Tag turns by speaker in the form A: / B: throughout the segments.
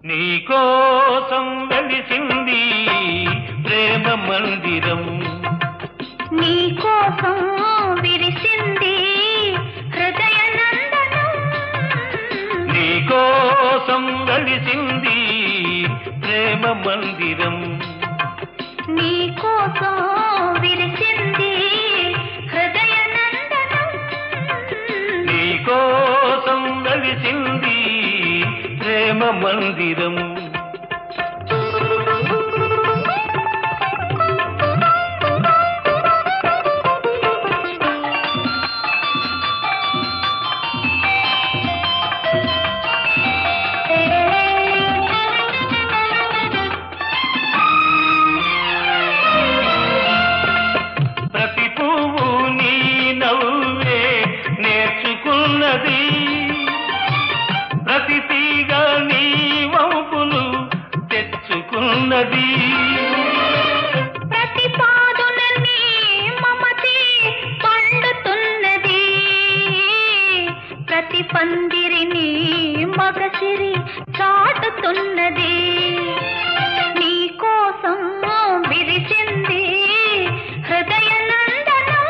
A: నీకోసం వెలిసింది ప్రేమ మందిరం,
B: నీకోసం విరిసింది హృదయ నందనం,
A: నీకోసం వెలిసింది ప్రేమ మందిరం,
B: నీకోసం విరిసింది హృదయ నందనం,
A: నీకోసం వెలిసింది ప్రేమ మందిరం. ప్రతి పువ్వు నీ నవ్వే నేర్చుకున్నది, ప్రతి తీగ నీ వంపులు తెచ్చుకున్నది,
B: ప్రతి పాదున నీ మమతే పండుతున్నది, ప్రతి పందిరిని మగసిరి చాటుతున్నది, నీకోసం విరిసింది హృదయ నందనం,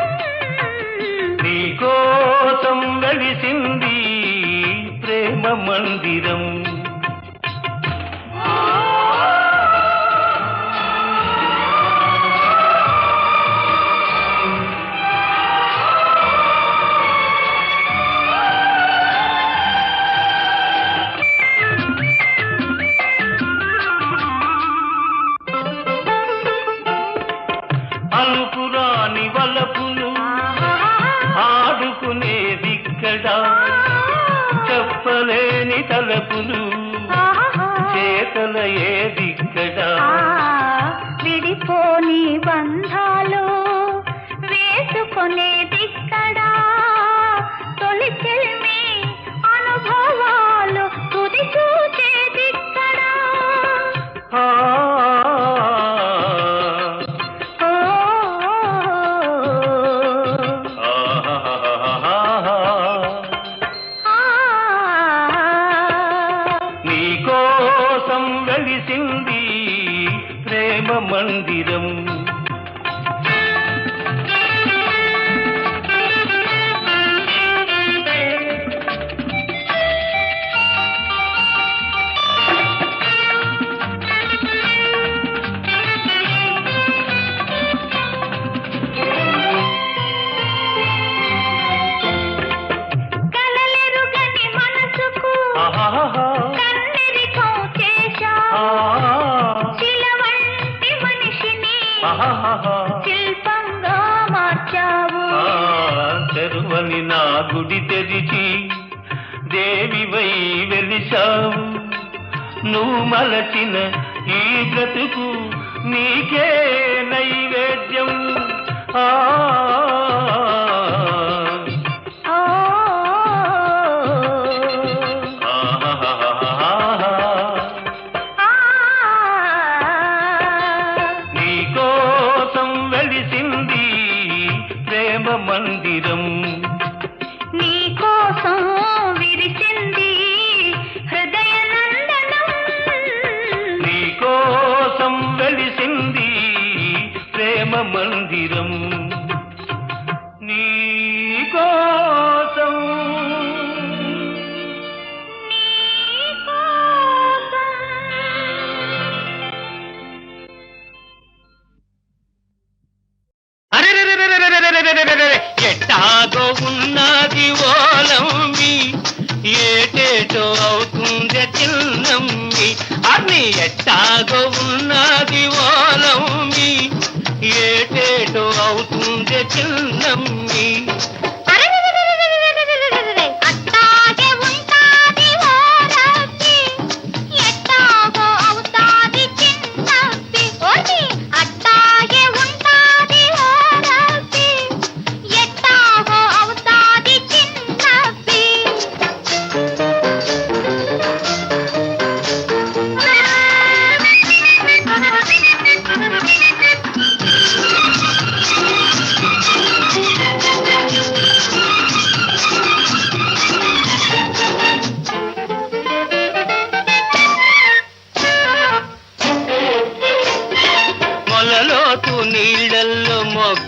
A: నీకోసం వెలిసింది ప్రేమ మందిరం. అలుపురాని వలపులు ఆడుకునేదిక్కడ, చెప్పలేని తలపులు చేతల ఏదిక్కడ,
B: విడిపోని బంధాలు వేసుకొనేదిక్కడా, తొలి చెల్మి అనుభవాలు తుది చూచేదిక్కడా,
A: నీకోసం వెలిసింది ప్రేమ మందిరం.
B: కలలెరుగని మనసుకు కన్నెరికం చేశావు, శిలవంటి మనిషిని శిల్పంగా మార్చావు,
A: తెరువని నా గుడి తెరిచి దేవివై వెలిశావు, నువ్వు మలచిన ఈ బ్రతుకు నీకే నైవేద్యం. నీకోసం వెలిసింది ప్రేమ మందిరం,
B: నీకోసం విరిసింది హృదయ నందనం,
A: నీకోసం వెలిసింది ప్రేమ మందిరం, నీకోసం ఎట్టాగో ఉన్నది ఓలమ్మి, ఏటేటో అవుతుంది చిన్నమ్మి, అన్ని ఎట్టాగో ఉన్నది ఓలమ్మి, ఏటేటో అవుతుంది చిన్నమ్మి.
B: అట్టాగే ఉంటాది ఓ రబ్బి, ఎట్టాగో అవుతాది చిన్నబ్బి, ఓసి అట్టాగే ఉంటాది ఓ రబ్బి, ఎట్టాగో అవుతాది చిన్నబ్బి.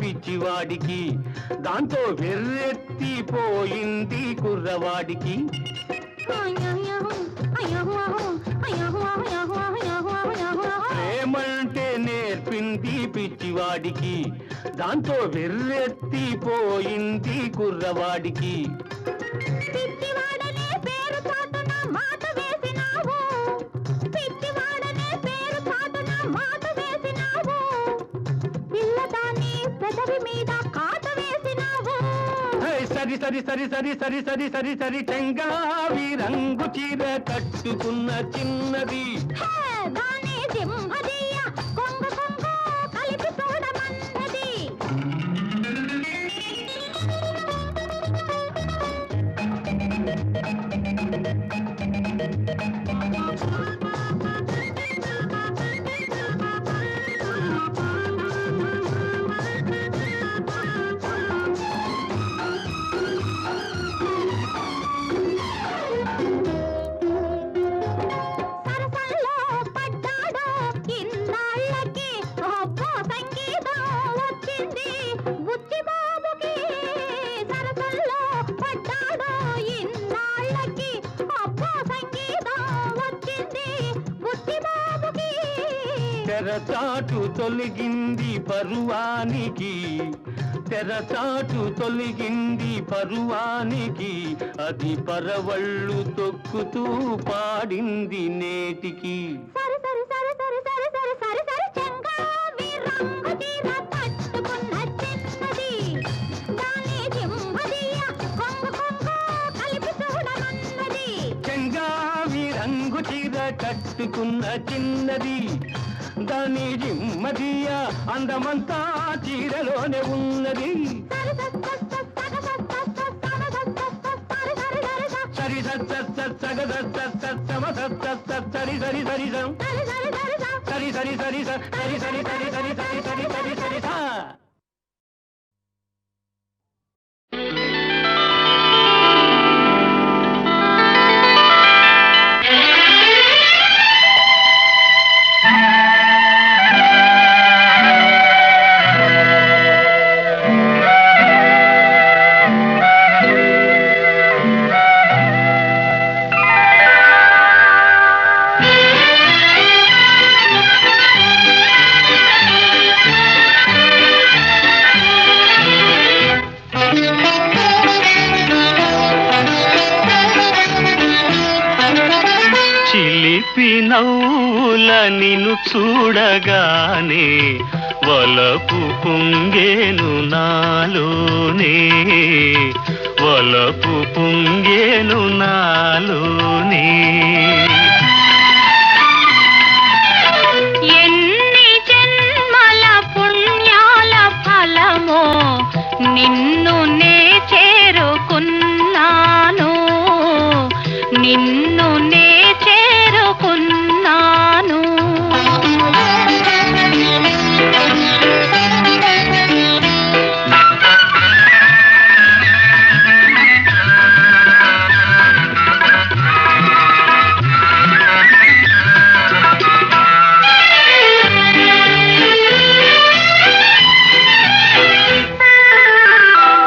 A: పిచ్చివాడికి, దాంతో వెర్రెత్తిపోయింది కుర్రవాడికి. ప్రేమంటే నేర్పింది పిచ్చివాడికి, దాంతో వెర్రెత్తిపోయింది కుర్రవాడికి.
B: పిచ్చివాడనే పేరు చాటున మాట వేసినావు, పిచ్చివాడనే పేరు చాటున మాట వేసినావు, పిల్లదాన్ని పెదవి మీద కాట వేసినావు.
A: సరి సరి సరి సరి సరి సరి సరి సరి చెంగావి రంగు చీర కట్టుకున్న చిన్నది,
B: దాని సింహదీయ కొంగు కొంగు కలిపి చూడమన్నది. సరసల్లో పడ్డాడు ఇన్నాళ్ళకి, అబ్బో సంగీతం వచ్చింది బుచ్చిబాబుకి. సరసల్లో పడ్డాడు ఇన్నాళ్ళకి, అబ్బో సంగీతం వచ్చింది బుచ్చిబాబుకి.
A: తెరచాటు తొలగింది పరువానికి, తెరచాటు తొలగింది పరువానికి, అది పరవళ్ళు తొక్కుతూ పాడింది నేటికి.
B: సరి సరి సరి సరి సరి సరి సరి సరి చెంగావి రంగు చీర కట్టుకున్న చిన్నది, దాని సింహదీయ కొంగు కొంగు కలిపి చూడమన్నది.
A: చెంగావి రంగు చీర కట్టుకున్న చిన్నది, దాని జిమ్మదియ అందమంతా చీరలోనే ఉన్నది. సరి సరి సరి సరి సరి సరి సరి సరి సరి సరి సరి సరి సరి సరి సరి సరి సరి సరి సా. చిలిపి నవ్వుల నిన్ను చూడగానే వలపు పొంగేను నాలోనే, వలపు పొంగేను నాలోనే.
B: ఎన్ని జన్మల పుణ్యాల ఫలమో నిన్ను నే చేరుకున్నాను, నిన్ను నే చేరుకున్నాను.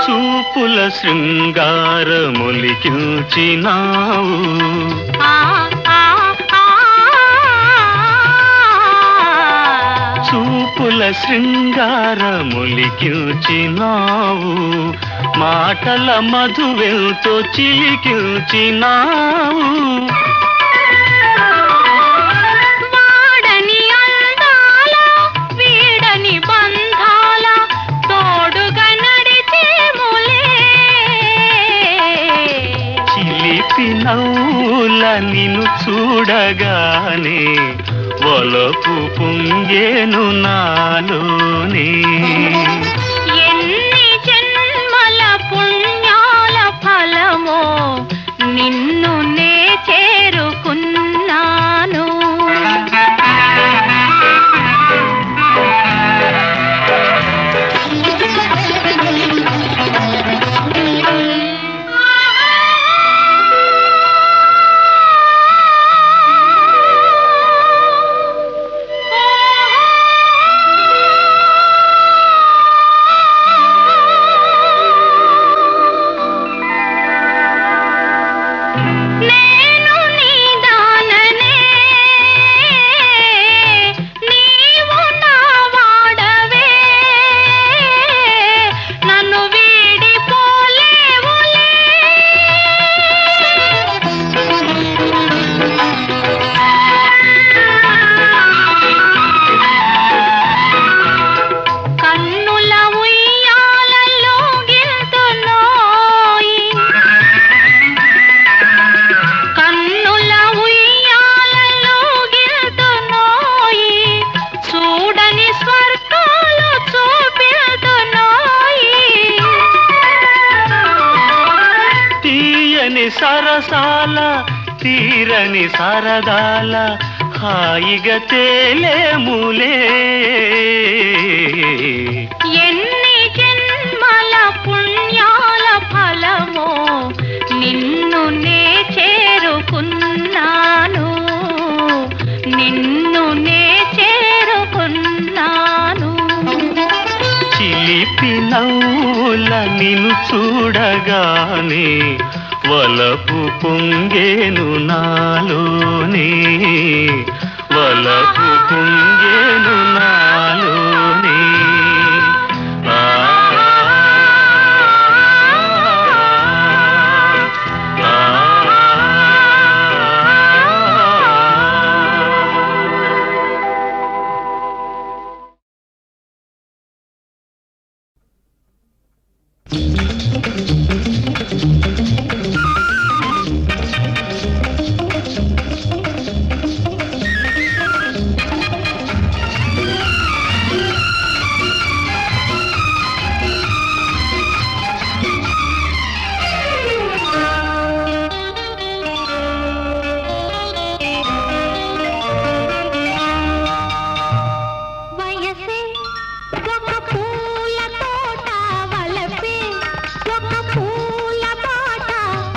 A: చూపుల శృంగారమొలికించినావు, చూపుల శృంగారమొలికించినావు, మాటల మధువెంతో చిలికించినావు.
B: వాడని అందాల వీడని బంధాల తోడుగా నడిచేములే,
A: చిలిపి నవ్వుల నిన్ను చూడగానే వలపు పొంగేను నాలోనే.
B: ఎన్ని జన్మల పుణ్యాల ఫలమో నిన్ను నే చేరుకున్నాను.
A: సరసాల తీరని సరదాల హాయిగా తేలేములే.
B: ఎన్ని జన్మల పుణ్యాల ఫలమో నిన్ను నే చేరుకున్నాను, నిన్ను నే చేరుకున్నాను.
A: చిలిపి నవ్వుల నిన్ను చూడగానే వలపు పొంగేను నాలోనే, వలపు పొంగేను నాలోనే. ఆ
B: వయసే ఒక పూల తోట, వలపే ఒక పూల బాట.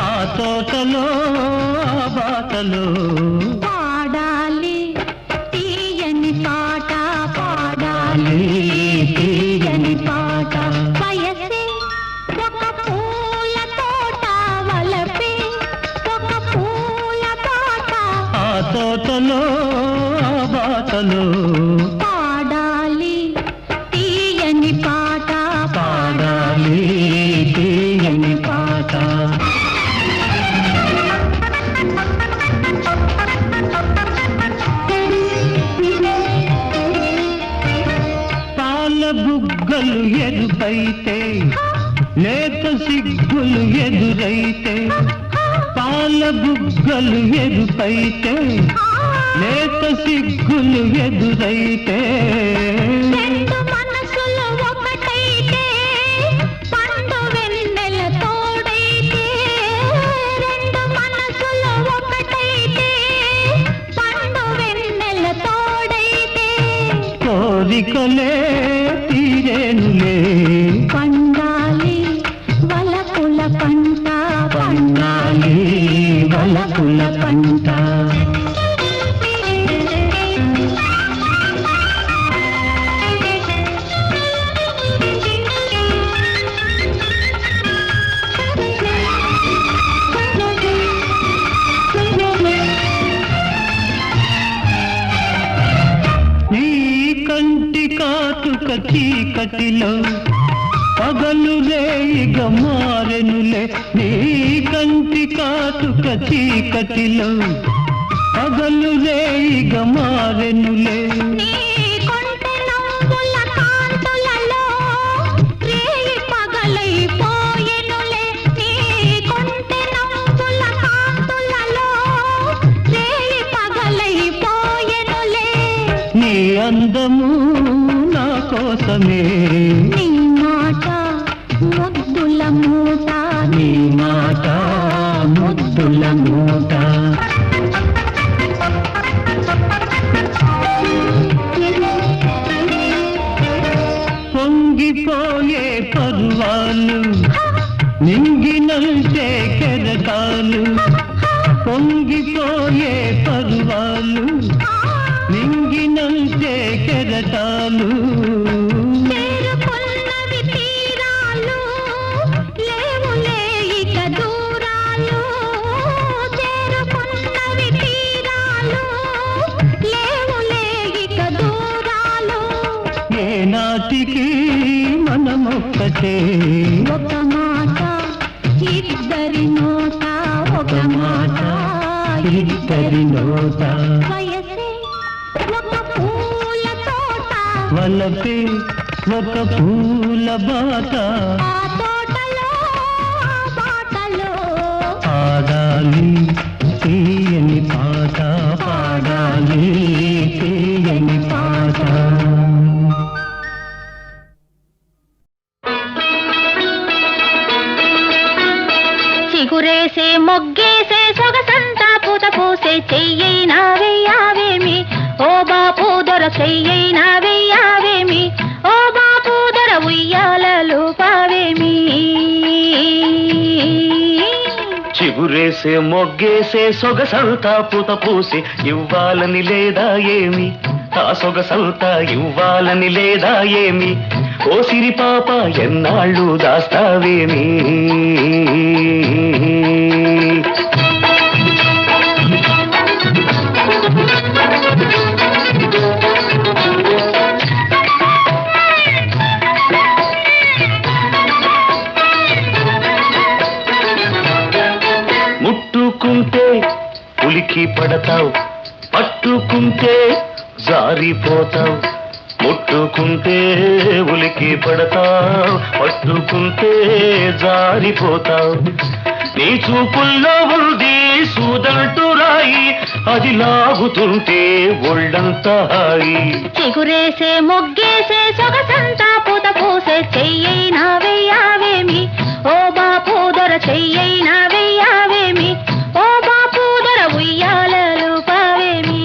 A: ఆ తోటలో ఆ బాటలో
B: పాడాలి తీయని పాట, పాడాలి తీయని పాట. వయసే ఒక పూల తోట, వలపే ఒక పూల బాట.
A: ఆ తోటలో ఆ బాటలో
B: పాడాలి తీయని పాట,
A: పాడాలి తీయని పాట. పాల బుగ్గలు ఎరుపైతే లేత సిగ్గులు ఎదురైతే, పాల బుగ్గలు ఎరుపైతే లేత సిగ్గులు ఎదురైతే,
B: రెండు మనసులు ఒకటైతే పండు వెన్నెల తోడైతే, రెండు మనసులు ఒకటైతే పండు వెన్నెల తోడైతే.
A: కోరికలే తీరేనులే
B: పండాలి వలపుల పంట,
A: పండాలి వలపుల పంట. నీ కంటి కాటుక చీకటిలో పగలు రేయిగా మారెనులే, నీ కంటి కాటుక చీకటిలో పగలు రేయిగా మారెనులే.
B: నీ కొంటె నవ్వుల కాంతులలో రేయి పగలైపోయెనులే, నీ కొంటె నవ్వుల కాంతులలో రేయి పగలైపోయెనులే.
A: నీ అందము నా కోసమే,
B: నీ మాట ముద్దుల మూట,
A: నీ మాట ముద్దుల మూట. పొంగిపోయే పర్వాలు నింగినంటే కెరటాలు, పొంగిపోయే పర్వాలు నింగినంటే కెరటాలు.
B: చేరుకున్నవి తీరాలు, లేవులే ఇక దూరాలు. చేరుకున్నవి తీరాలు, లేవులే ఇక దూరాలు.
A: ఏనాటికి మనమొక్కటే,
B: ఒక మాట ఇద్దరి నోట, ఒక మాట
A: ఇద్దరి నోట.
B: వయసే ఒక పూల తోట,
A: వలపే ఒక పూల బాట.
B: ఆ తోటలో ఆ బాటలో
A: పాడాలి తీయని పాట, పాడాలి తీయని పాట.
B: చిగురేసే మొగ్గేసే సొగసంతా పూత పూసే చెయ్యైనా వెయ్యావేమి ఓ బాపు దొర చెయ్యైనా వెయ్యావేమి ఓ బాపు దొర ఉయ్యాలలు పావేమి
A: చిగురేసే మొగ్గేసే సొగసంతా పూత పూసి ఇవ్వాలని లేదా ఏమి ఆ సొగసంతా ఇవ్వాలని లేదా ఏమి ఓ సిరి పాప ఎన్నాళ్ళు దాస్తావేమి ముట్టుకుంటే ఉలికి పడతావు పట్టుకుంటే జారిపోతావు ముట్టుకుంటే ఉలికి పడతావు పట్టుకుంటే జారిపోతావు నీ చూపుల్లో ఉంది సూదంటూ రాయి అది లాగుతుంటే ఒళ్ళంతా హాయి
B: చిగురేసే మొగ్గేసే సొగసంతా పూత పూసే చెయ్యైనా వెయ్యావేమి ఓ బాపు దొర చెయ్యైనా వెయ్యావేమి ఓ బాపు దొర ఉయ్యాలలు పావేమి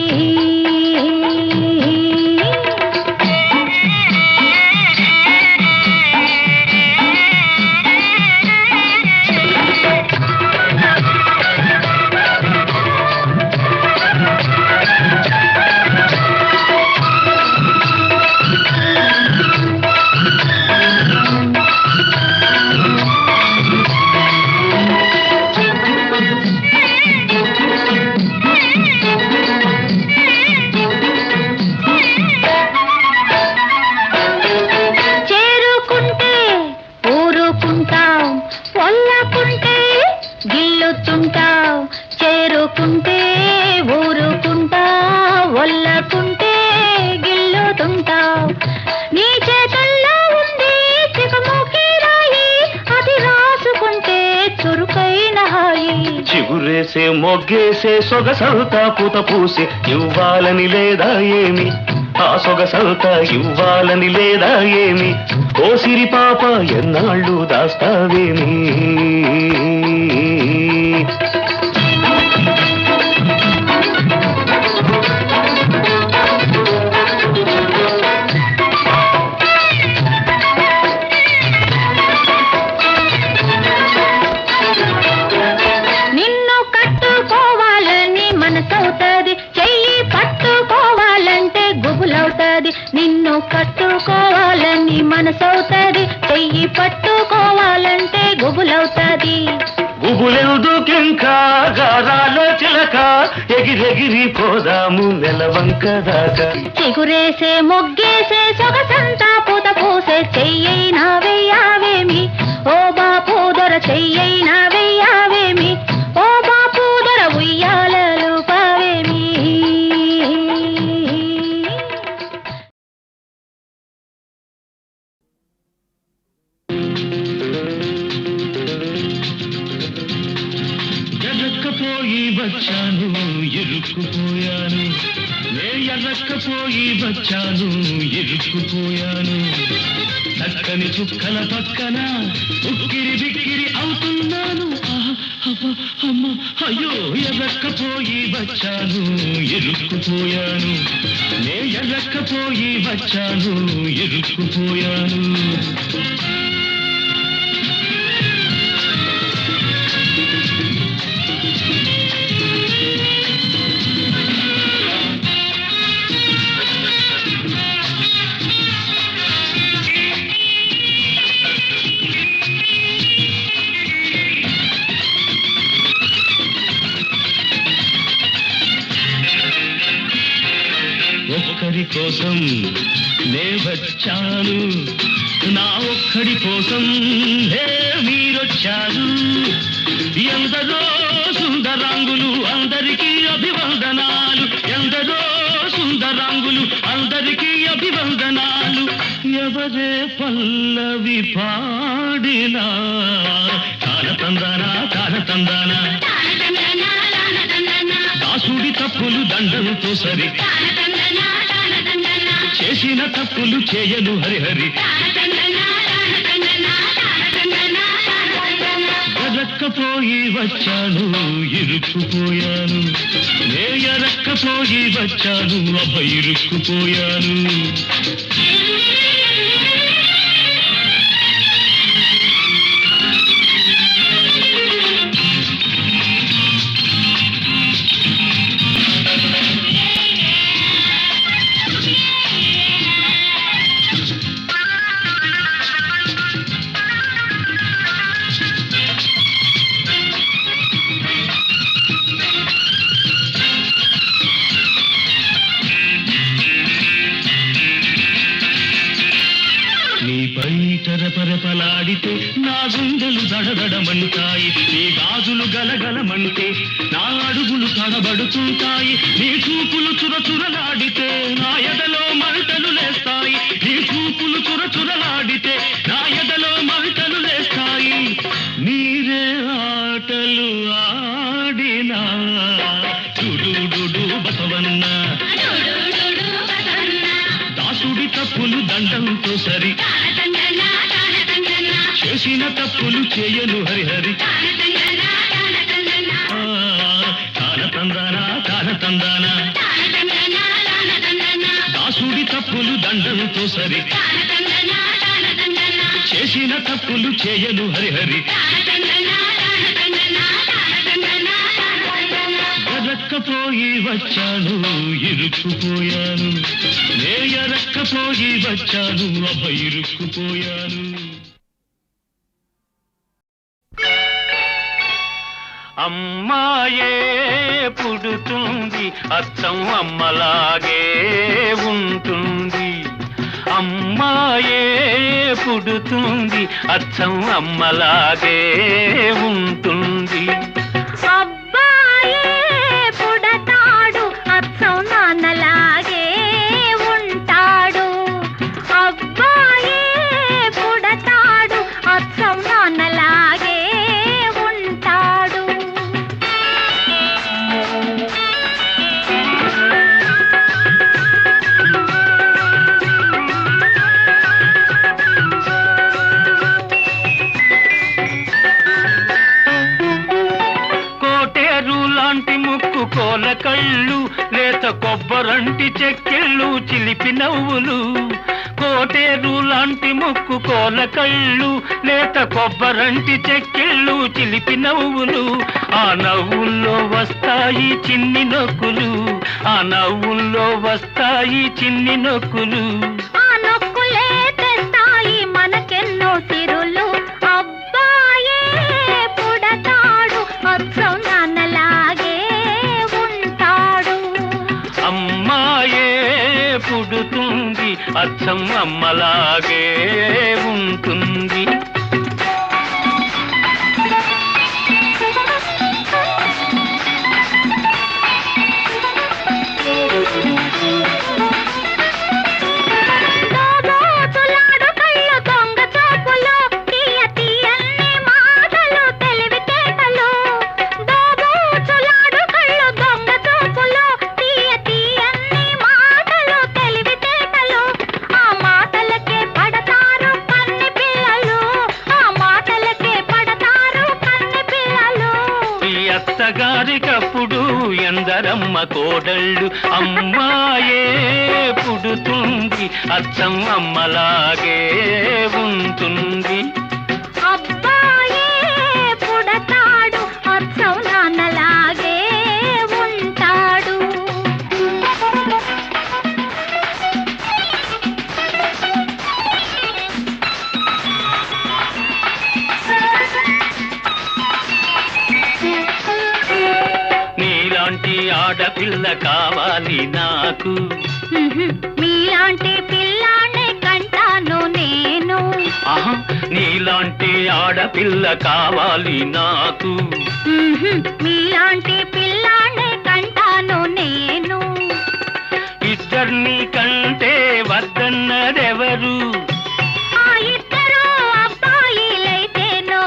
B: చేరుకుంటే ఊరుకుంటావు వల్లకుంటే గిల్లుతుంటావు నీ చేతుల్లో ఉంది చికముకి రాయి అది రాసుకుంటే చురుకైన హాయి
A: చిగురేసే మొగ్గేసే సొగసంతా పూత పూసి ఇవ్వాలని లేదా ఏమి ఆ సొగసంతా ఇవ్వాలని లేదా ఏమి ఓ సిరి పాప ఎన్నాళ్ళు దాస్తావేమి
B: నిన్ను కట్టుకోవాలని మనసవుతుంది చెయ్యి పట్టుకోవాలంటే గుబులవుతుంది నిన్ను కట్టుకోవాలని మనసవుతుంది చెయ్యి పట్టుకోవాలంటే గుబులవుతుంది
A: గుబులెందుకింకా గారాల చిలక ఎగిరెగిరి పోదాము నెలవంక దాకా
B: చిగురేసే మొగ్గేసే సొగసంతా పూత పూసే చెయ్యైనా వెయ్యావేమి ఓ బాపు దొర చెయ్యైనా వెయ్యావేమి ఓ బాపు దొర ఉయ్యాలలు పావేమి
A: ఎర్రక్కపోయి వచ్చాను ఇరుక్కుపోయాను నే ఎర్రక్కపోయి వచ్చాను ఇరుక్కుపోయాను చక్కని చుక్కల పక్కన ఉక్కిరి బిక్కిరి అవుతున్నాను అమ్మ అయ్యో ఎర్రక్కపోయి వచ్చాను ఇరుక్కుపోయాను నే ఎర్రక్కపోయి వచ్చాను ఇరుక్కుపోయాను ఒక్కడి కోసం నే వచ్చాను నా ఒక్కడి కోసం మీరొచ్చారు ఎందరో సుందరాంగులు అందరికీ అభివందనాలు ఎందరో సుందరాంగులు అందరికీ అభివందనాలు ఎవరే పల్లవి పాడినా తారతందానా తారతందానా దాసుడి తప్పులు దండంతో సరి చేసిన తప్పులు చేయను హరిహరి గజక్క ఎరక్కపోయి వచ్చాను ఇరుక్కుపోయాను, నే ఎరక్కపోయి వచ్చాను అబ్బ ఇరుక్కుపోయాను. నీపై తరపరపలాడితే నా గుండెలు దడదడమంటాయి, నీ గాజులు గలగలమంటే నా అడుగులు తడబడుతుంటాయి, నీ చూపులు చురచురలాడితే నా ఎదలో మంటలు లేస్తాయి, నీ చూపులు చురచురలాడితే నా ఎదలో మంటలు లేస్తాయి. నీరే ఆటలు ఆడినా చుడు బసవన్న, దాసుడి తప్పులు దండంతో సరి, చేసిన తప్పులు చేయను హరిహరి. తానతందానా తానతందానా, దాసుడి తప్పులు దండంతో సరి, చేసిన తప్పులు చేయను హరిహరి. ఎరక్కపోయి వచ్చాను ఇరుక్కుపోయాను, నే ఎరక్కపోయి వచ్చాను అబ్బ ఇరుక్కుపోయాను. అమ్మాయే పుడుతుంది అచ్చం అమ్మలాగే ఉంటుంది, అమ్మాయే పుడుతుంది అచ్చం అమ్మలాగే ఉంటుంది.
B: అబ్బాయే పుడతాడు అచ్చం నాన్నలాగే ఉంటాడు, అబ్బాయే పుడతాడు అచ్చం నాన్నలాగే ఉంటాడు.
A: కోల కళ్ళు లేత కొబ్బరంటి చెక్కిళ్ళు చిలిపి నవ్వులు, కోటేరు లాంటి ముక్కు కోల కళ్ళు లేత కొబ్బరంటి చెక్కిళ్ళు చిలిపి నవ్వులు, ఆ నవ్వుల్లో వస్తాయి చిన్ని నొక్కులు, ఆ నవ్వుల్లో వస్తాయి చిన్ని నొక్కులు,
B: ఆ నొక్కులే తెస్తాయి మనకెన్నో సిరులు. అబ్బాయే పుడతాడు అచ్చం నాన్నలాగే ఉంటాడు,
A: అమ్మాయే పుడుతుంది అచ్చం అమ్మలాగే ఉంటుంది. అత్తగారికప్పుడు ఎందరమ్మ కోడళ్ళు, అమ్మాయే పుడుతుంది అచ్చం అమ్మలాగే ఉంటుంది.
B: అబ్బాయే పుడతాడు అచ్చం నాన్నలాగే ఉంటాడు.
A: నీలాంటి ఆడపిల్ల కావాలి నాకు,
B: మీలాంటి పిల్లాన్ని కంటాను నేను,
A: నీలాంటి ఆడపిల్ల కావాలి నాకు,
B: మీలాంటి పిల్లాన్ని కంటాను నేను.
A: ఇద్దరిని కంటే వద్దన్నదెవరు,
B: ఆ ఇద్దరు అబ్బాయిలైతేనో.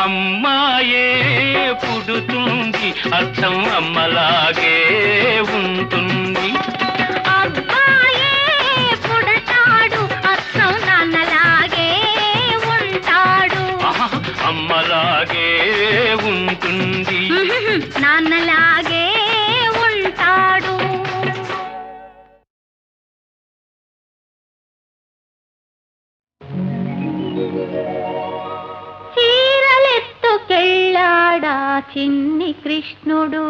A: అమ్మాయే పుడుతుంది అచ్చం అమ్మలాగే ఉంటుంది.
B: అబ్బాయే పుడతాడు అచ్చం నాన్నలాగే ఉంటాడు,
A: అమ్మలాగే ఉంటుంది.
B: నాన్నలాగే ఉంటాడు. చీరలెత్తుకెళ్ళాడా చిన్ని కృష్ణుడు,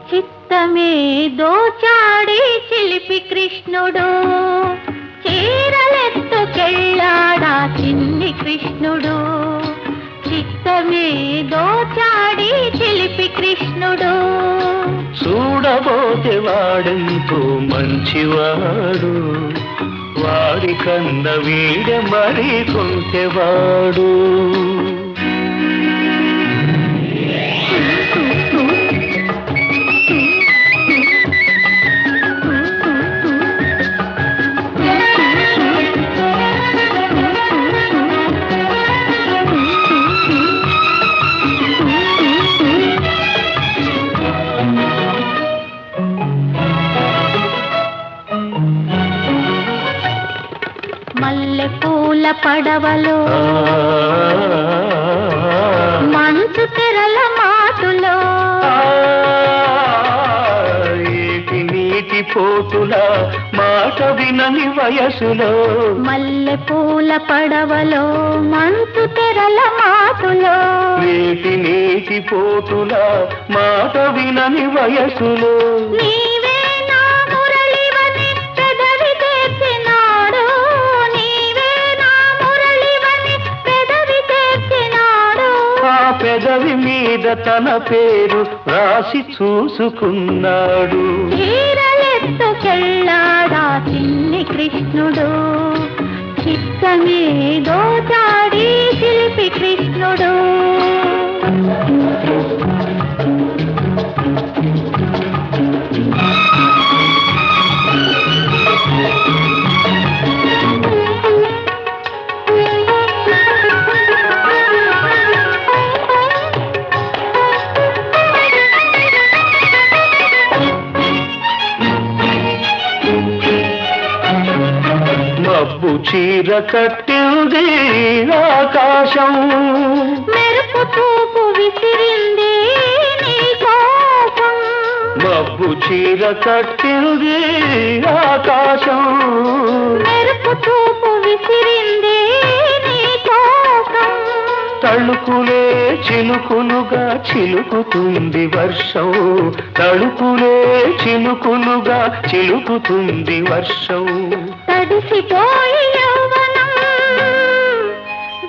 B: చిత్తమే దోచాడి చిలిపి కృష్ణుడు. చీరలెత్తుకెళ్ళాడా చిన్ని కృష్ణుడు, చిత్తమే దోచాడి చిలిపి కృష్ణుడు.
A: చూడబోతే వాడెంతో మంచివాడు, వాడి కన్న వీడ మరి కొంచెవాడు.
B: మల్లె పూల పడవలో మంచు తెరల మాటులో,
A: ఏటి నీటి పోటుల మాట వినని వయసులో.
B: మల్లె పూల పడవలో మంచు తెరల మాటులో,
A: ఏటి నీటి పోటుల మాట వినని వయసులో.
B: నీవే నా మురళివని పెదవి తెచ్చినాడు, నీవే నా మురళివని పెదవి తెచ్చినాడు.
A: ఆ పెదవి మీద తన పేరు రాసి చూసుకున్నాడు.
B: చీరలెత్తుకెళ్ళాడా చిన్ని కృష్ణుడు, చిత్తమే దోచాడి చిలిపి కృష్ణుడు.
A: మబ్బు చీర కట్టింది ఆకాశం,
B: మెరుపు చూపు విసిరింది నీ కోపం.
A: మబ్బు చీర కట్టింది ఆకాశం,
B: మెరుపు చూపు విసిరింది నీ కోపం.
A: తళుకులే చిలుకులుగా చిలుకుతుంది వర్షం, తళుకులే చిలుకులుగా చిలుకుతుంది వర్షం.
B: తడిసిపోయి యౌవనం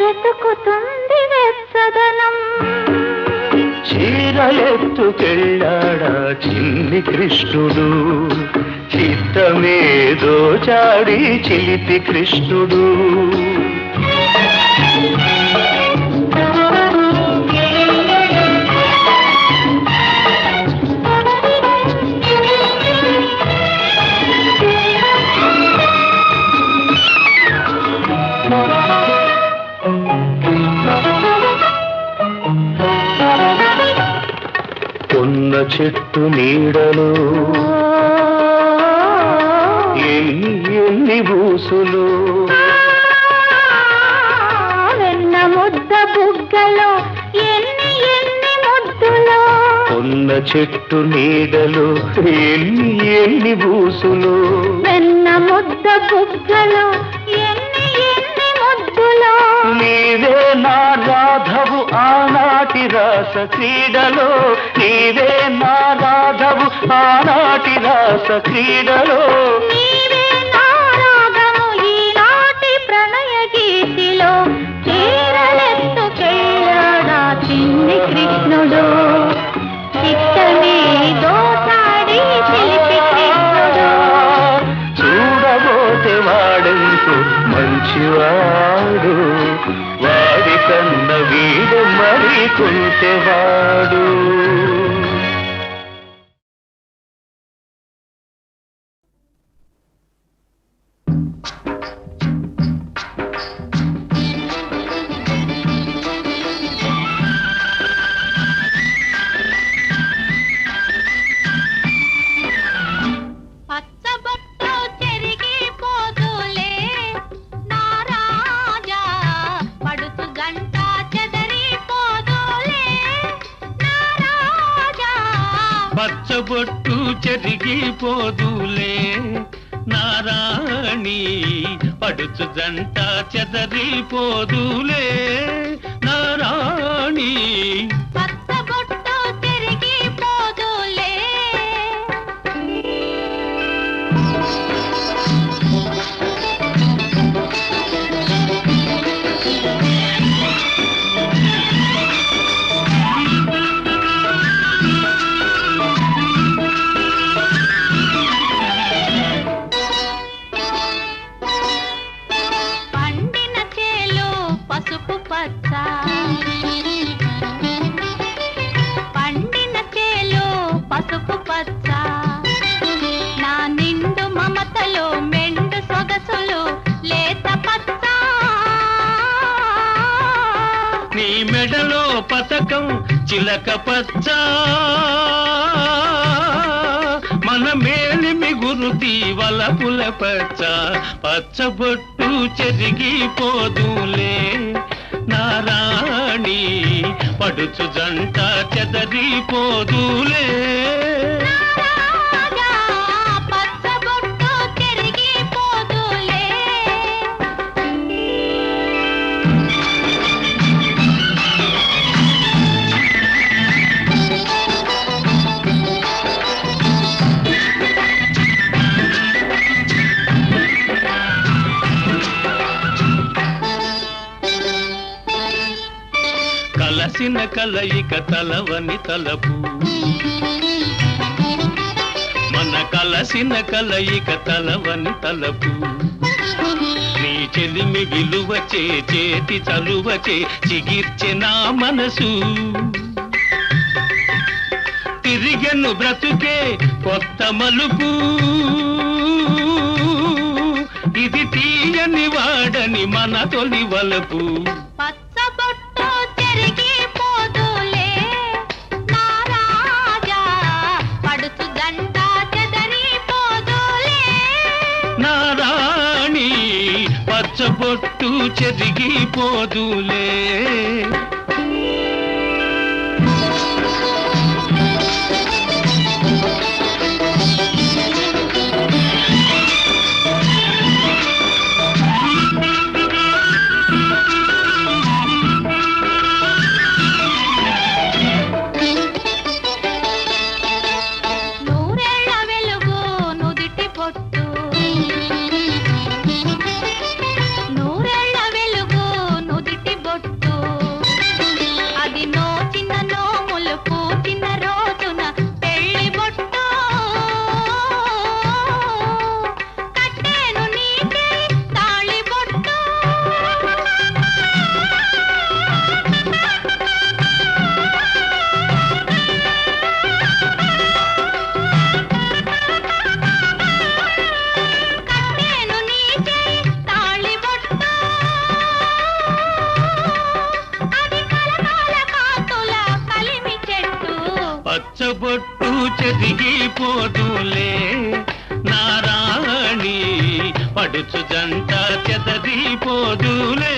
B: వెతుకుతుంది వెచ్చదనం.
A: చీరలెత్తుకెళ్ళాడా చిన్ని కృష్ణుడు, చిత్తమే దోచాడి చిలిపి కృష్ణుడు. కొన్న చెట్టు నీడలో ఎన్ని ఎన్ని బూసులు,
B: వెన్న ముద్ద బుగ్గలో ఎన్ని ఎన్ని ముద్దులో.
A: కొన్న చెట్టు నీడలో ఎన్ని ఎన్ని బూసులు,
B: వెన్న ముద్ద బుగ్గలో ఎన్ని ఎన్ని ముద్దులో.
A: నీవే నా రాధవు ఆనాటి రాస క్రీడలో, నీవే నా రాధవు ఆనాటి రాస క్రీడలో.
B: నీవే నా రాగము ఈనాటి ప్రణయ గీతిలో. చీరలెత్తుకెళ్ళాడా చిన్ని కృష్ణుడు, చిత్తమే దోచాడి చిలిపి కృష్ణుడు.
A: చూడబోతే వాడెంతో మంచివాడు, వాడి కన్న వీడు మరి కొంచెవాడు.
B: పచ్చబొట్టు చెరిగిపోదులే నా రాజా, పడుచు గంట చెదరిపో
A: పచ్చబొట్టు చెరిగిపోదులే నారాణి పడుచు జంట చెదరిపోదులే నారాణి
B: పచ్చబొట్టు తిరిగిపోదులే. పండిన చేలు పసుపు పచ్చ, పండిన చేలు పసుపు పచ్చ, నా నిండు మమతలు మెండు సొగసులు లేత పచ్చ.
A: నీ మెడలో పతకం చిలక పచ్చ, మన మేలిమి గురుతి వలపుల పచ్చ. పచ్చబొట్టు చెరిగిపోదులే నారాణి పడుచు జంట చెదరిపోదులే.
B: రాజా పచ్చబొట్టు తిరిగిపోదులే.
A: కలసిన కలయిక తలవని తలపు, మన కలసిన కలయిక తలవని తలపు. నీ చెలిమి విలువచే చేతి చలువచే చిగిర్చె నా మనసు. తిరిగెను బ్రతుకే కొత్త మలుపు, ఇది తీయని వాడని మన తొలి వలపు.
B: పచ్చబొట్టు తిరిగిపోదులే నా రాజా పడుచు జంట చెదరిపోదులే.
A: నారాణి పచ్చబొట్టు చెరిగిపోదులే.
B: నూరేళ్ల వెలుగు నుదిటి పొట్టు, నూరేళ్ల వెలుగు నుదిటి బొట్టు, అది నోచిన నోములు పూచిన రోజున పెళ్లి బొట్టు. కట్టేను నీకే తాళి బొట్టు, కట్టేను నీకే తాళి బొట్టు. అది కలకాల కాంతుల కలిమి చెట్టు.
A: పచ్చబొట్టు చెరిగిపోదులే నారాణి పడుచు జంట చెదరిపోదులే.